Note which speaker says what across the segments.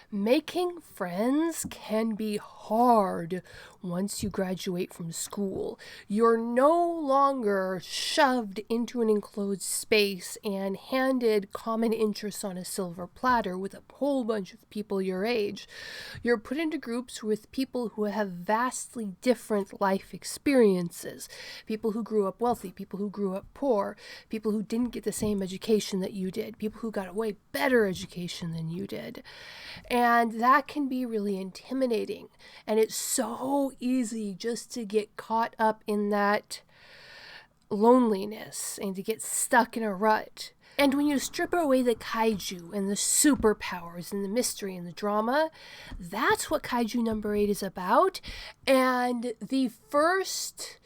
Speaker 1: Making friends can be hard once you graduate from school. You're no longer shoved into an enclosed space and handed common interests on a silver platter with a whole bunch of people your age. You're put into groups with people who have vastly different life experiences. People who grew up wealthy, people who grew up poor, people who didn't get the same education that you did, people who got a way better education than you did. And that can be really intimidating. And it's so easy just to get caught up in that loneliness and to get stuck in a rut. And when you strip away the kaiju and the superpowers and the mystery and the drama, that's what Kaiju number 8 is about. And the first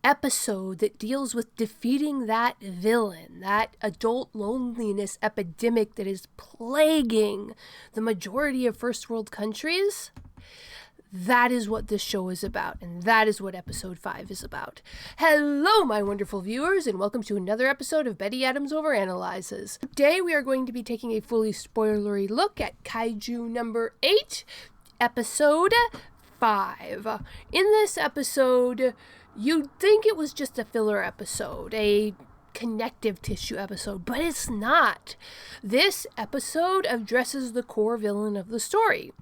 Speaker 1: episode that deals with defeating that villain, that adult loneliness epidemic that is plaguing the majority of first world countries, that is what this show is about, and that is what episode 5 is about. Hello, my wonderful viewers, and welcome to another episode of Betty Adams Overanalyzes. Today we are going to be taking a fully spoilery look at Kaiju number 8, episode 5. In this episode, you'd think it was just a filler episode, a connective tissue episode, but it's not. This episode addresses the core villain of the story.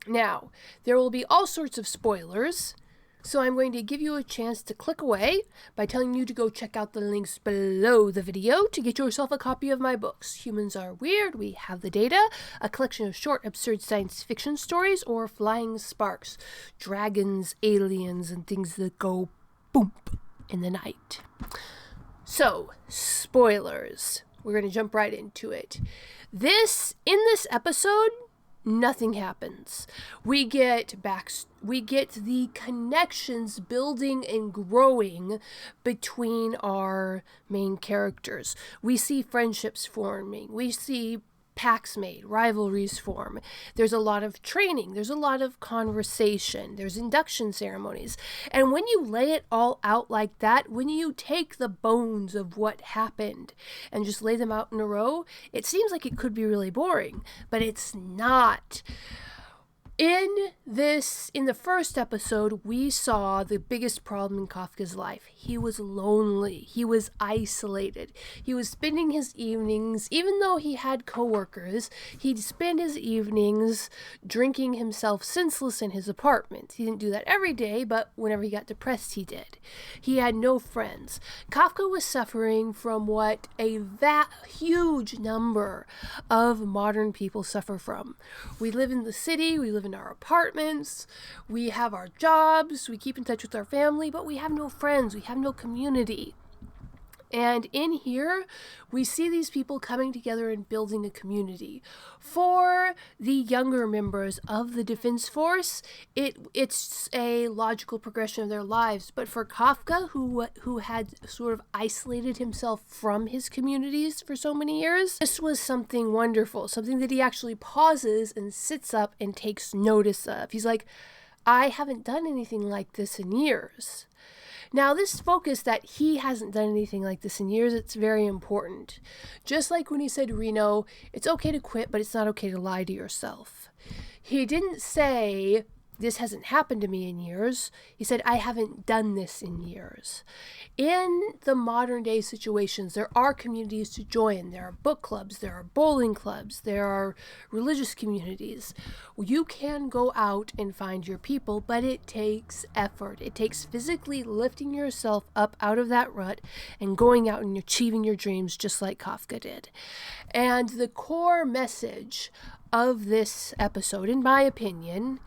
Speaker 1: Now, there will be all sorts of spoilers, so I'm going to give you a chance to click away by telling you to go check out the links below the video to get yourself a copy of my books. Humans Are Weird, We Have the Data, a collection of short, absurd science fiction stories, or Flying Sparks, dragons, aliens, and things that go boom in the night. So, spoilers. We're going to jump right into it. In this episode, nothing happens. We get the connections building and growing between our main characters. We see friendships forming. We see pacts made, rivalries form. There's a lot of training. There's a lot of conversation. There's induction ceremonies. And when you lay it all out like that, when you take the bones of what happened and just lay them out in a row, it seems like it could be really boring, but it's not. In the first episode, we saw the biggest problem in Kafka's life. He was lonely. He was isolated. He was spending his evenings, even though he had coworkers, he'd spend his evenings drinking himself senseless in his apartment. He didn't do that every day, but whenever he got depressed, he did. He had no friends. Kafka was suffering from what a huge number of modern people suffer from. We live in the city, we live in our apartments, we have our jobs, we keep in touch with our family, but we have no friends, we have no community. And in here, we see these people coming together and building a community. For the younger members of the Defense Force, it's a logical progression of their lives. But for Kafka, who had sort of isolated himself from his communities for so many years, this was something wonderful, something that he actually pauses and sits up and takes notice of. He's like, I haven't done anything like this in years. Now, this focus that he hasn't done anything like this in years, it's very important. Just like when he said, Reno, it's okay to quit, but it's not okay to lie to yourself. He didn't say, this hasn't happened to me in years. He said, I haven't done this in years. In the modern day situations, there are communities to join. There are book clubs, there are bowling clubs, there are religious communities. You can go out and find your people, but it takes effort. It takes physically lifting yourself up out of that rut and going out and achieving your dreams just like Kafka did. And the core message of this episode, in my opinion,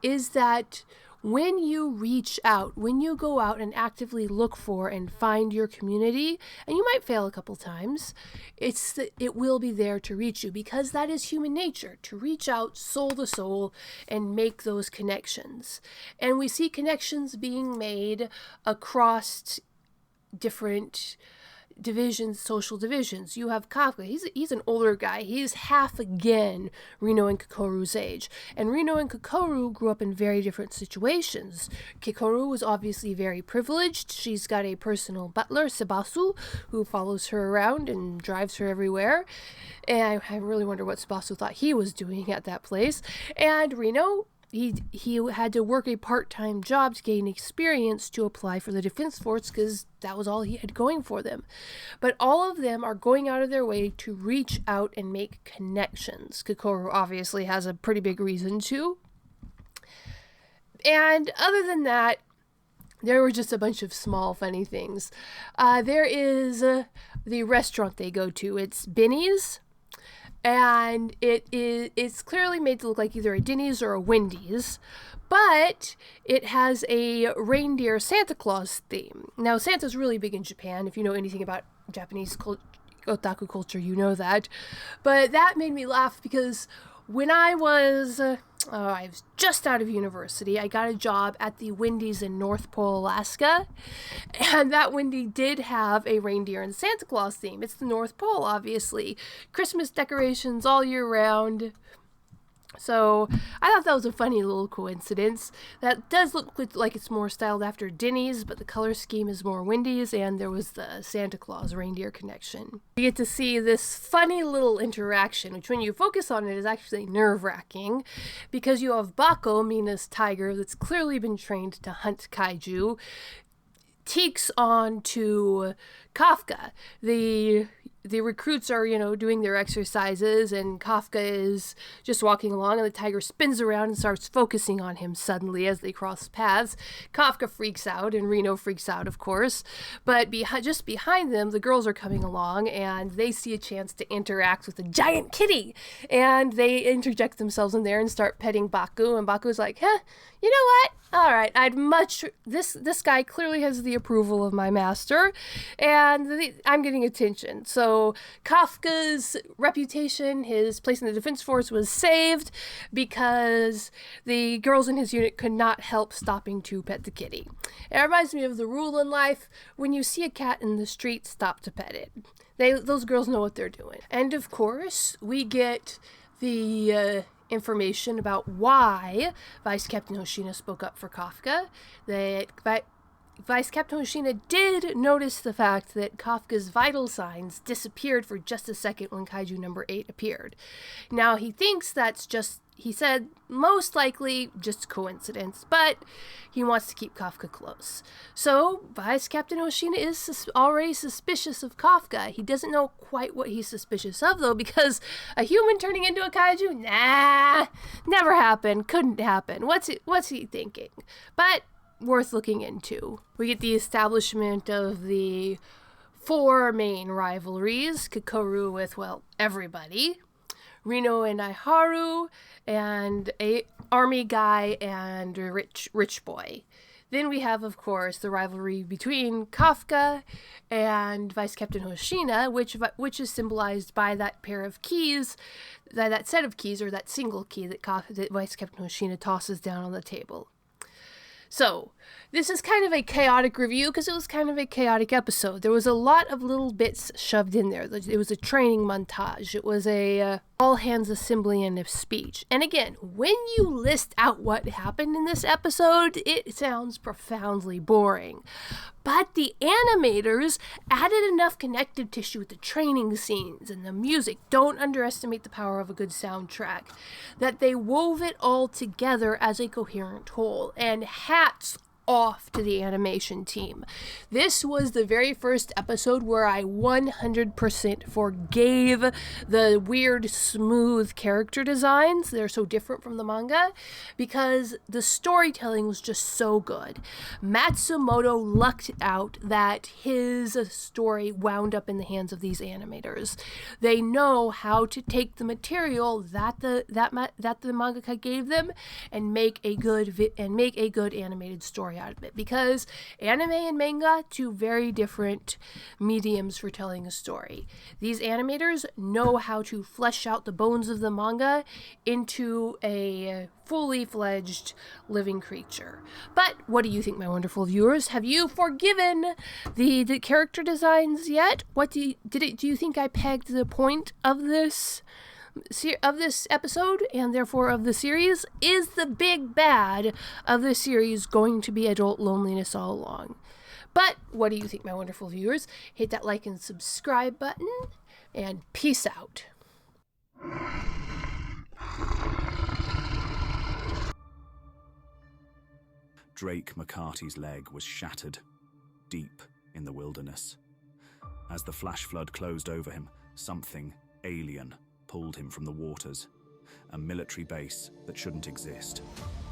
Speaker 1: is that when you reach out, when you go out and actively look for and find your community, and you might fail a couple times, it will be there to reach you, because that is human nature, to reach out soul to soul and make those connections. And we see connections being made across different divisions, social divisions. You have Kafka. He's an older guy. He's half again Rino and Kokoru's age. And Rino and Kokoru grew up in very different situations. Kokoru was obviously very privileged. She's got a personal butler, Sebasu, who follows her around and drives her everywhere. And I really wonder what Sebasu thought he was doing at that place. And Rino, he had to work a part-time job to gain experience to apply for the Defense Force because that was all he had going for them. But all of them are going out of their way to reach out and make connections. Kokoru obviously has a pretty big reason to. And other than that, there were just a bunch of small funny things. There is the restaurant they go to. It's Benny's. And it's clearly made to look like either a Denny's or a Wendy's, but it has a reindeer Santa Claus theme. Now, Santa's really big in Japan. If you know anything about Japanese otaku culture, you know that. But that made me laugh because when I was just out of university, I got a job at the Wendy's in North Pole, Alaska. And that Wendy did have a reindeer and Santa Claus theme. It's the North Pole, obviously. Christmas decorations all year round. So I thought that was a funny little coincidence. That does look like it's more styled after Denny's, but the color scheme is more Wendy's, and there was the Santa Claus reindeer connection. You get to see this funny little interaction, which when you focus on it is actually nerve-wracking, because you have Bako, Mina's tiger, that's clearly been trained to hunt kaiju, teaks on to Kafka. The recruits are, doing their exercises, and Kafka is just walking along, and the tiger spins around and starts focusing on him suddenly as they cross paths. Kafka freaks out, and Rino freaks out, of course. But just behind them, the girls are coming along, and they see a chance to interact with a giant kitty. And they interject themselves in there and start petting Baku, and Baku's like, you know what? All right, this guy clearly has the approval of my master, and I'm getting attention. So Kafka's reputation, his place in the Defense Force, was saved because the girls in his unit could not help stopping to pet the kitty. It reminds me of the rule in life: when you see a cat in the street, stop to pet it. Those girls know what they're doing. And of course, we get the information about why Vice Captain Hoshina spoke up for Kafka. That Vice Captain Hoshina did notice the fact that Kafka's vital signs disappeared for just a second when Kaiju number 8 appeared. Now, he thinks that's just, he said, most likely just coincidence, but he wants to keep Kafka close. So, Vice Captain Hoshina is already suspicious of Kafka. He doesn't know quite what he's suspicious of, though, because a human turning into a kaiju? Nah, never happened, couldn't happen. What's he thinking? But worth looking into. We get the establishment of the 4 main rivalries. Kokoru with, everybody. Rino and Aiharu, and a army guy and a rich boy. Then we have, of course, the rivalry between Kafka and Vice Captain Hoshina, which is symbolized by that pair of keys, that set of keys, or that single key that Vice Captain Hoshina tosses down on the table. So, this is kind of a chaotic review because it was kind of a chaotic episode. There was a lot of little bits shoved in there. It was a training montage. It was a all-hands assembly and a speech. And again, when you list out what happened in this episode, it sounds profoundly boring. But the animators added enough connective tissue with the training scenes and the music. Don't underestimate the power of a good soundtrack. That they wove it all together as a coherent whole. And hats off to the animation team. This was the very first episode where I 100% forgave the weird, smooth character designs. They're so different from the manga because the storytelling was just so good. Matsumoto lucked out that his story wound up in the hands of these animators. They know how to take the material that the mangaka gave them and make a good animated story story out of it, because anime and manga, two very different mediums for telling a story. These animators know how to flesh out the bones of the manga into a fully fledged living creature. But what do you think, my wonderful viewers? Have you forgiven the character designs yet? What do you think I pegged the point of this episode, and therefore of the series? Is the big bad of the series going to be adult loneliness all along? But what do you think, my wonderful viewers? Hit that like and subscribe button, and peace out.
Speaker 2: Drake McCarty's leg was shattered, deep in the wilderness. As the flash flood closed over him, something alien pulled him from the waters. A military base that shouldn't exist.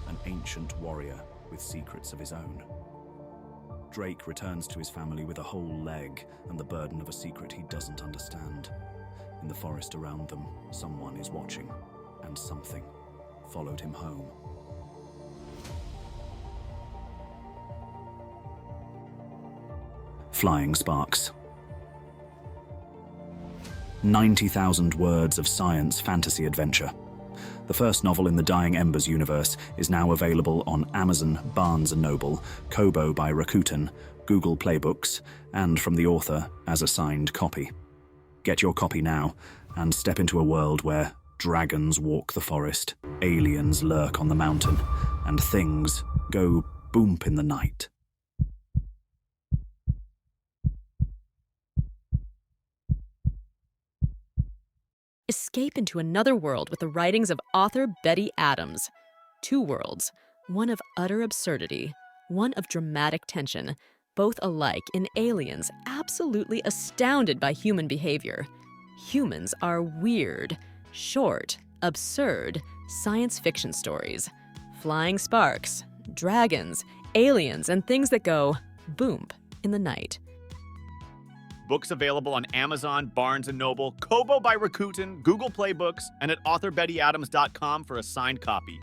Speaker 2: An ancient warrior with secrets of his own. Drake returns to his family with a whole leg and the burden of a secret he doesn't understand. In the forest around them, someone is watching, and something followed him home. Flying Sparks. 90,000 words of science fantasy adventure. The first novel in the Dying Embers universe is now available on Amazon, Barnes & Noble, Kobo by Rakuten, Google Play Books, and from the author as a signed copy. Get your copy now and step into a world where dragons walk the forest, aliens lurk on the mountain, and things go boomp in the night.
Speaker 3: Escape into another world with the writings of author Betty Adams. Two worlds, one of utter absurdity, one of dramatic tension, both alike in aliens absolutely astounded by human behavior. Humans are weird, short, absurd science fiction stories. Flying sparks, dragons, aliens, and things that go boom in the night.
Speaker 4: Books available on Amazon, Barnes & Noble, Kobo by Rakuten, Google Play Books, and at authorbettyadams.com for a signed copy.